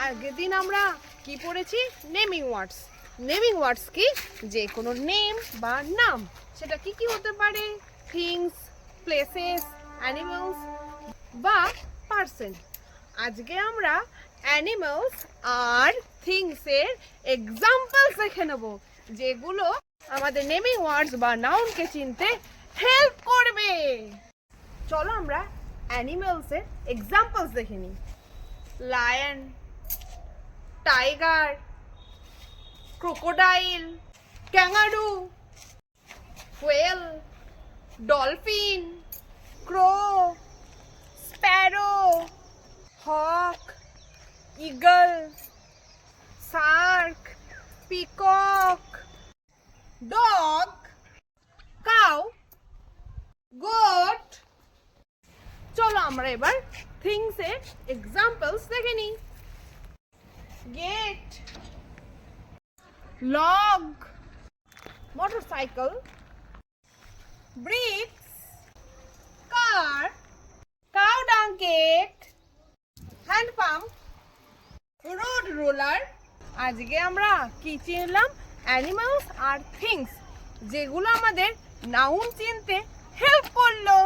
আগের দিন আমরা কি পড়েছি? নেমিং ওয়ার্ডস। নেমিং ওয়ার্ডস কি? যে কোনো নেম বা নাম, সেটা কি কি হতে পারে? থিংস, প্লেসেস, অ্যানিমালস বা পার্সন। আজকে আমরা অ্যানিমালস আর থিংসের এক্সাম্পলস দেখে নেব, যেগুলো আমাদের নেমিং ওয়ার্ডস বা নাউনকে চিনতে হেল্প করবে। চলো আমরা অ্যানিমালসের এক্সাম্পলস দেখে নিই। Lion, tiger, crocodile, kangaroo, whale, dolphin, crow, sparrow, hawk, eagle, shark, peacock, dog, cow, goat। চলো আমরা এবার থিংস এর এক্সাম্পলস দেখে নিই। Gate, log, motorcycle, bricks, car, cow dung cake, hand pump, road roller। আজকে আমরা কি চিনলাম? অ্যানিমালস আর থিংস, যেগুলো আমাদের নাউন চিনতে হেল্প করলো।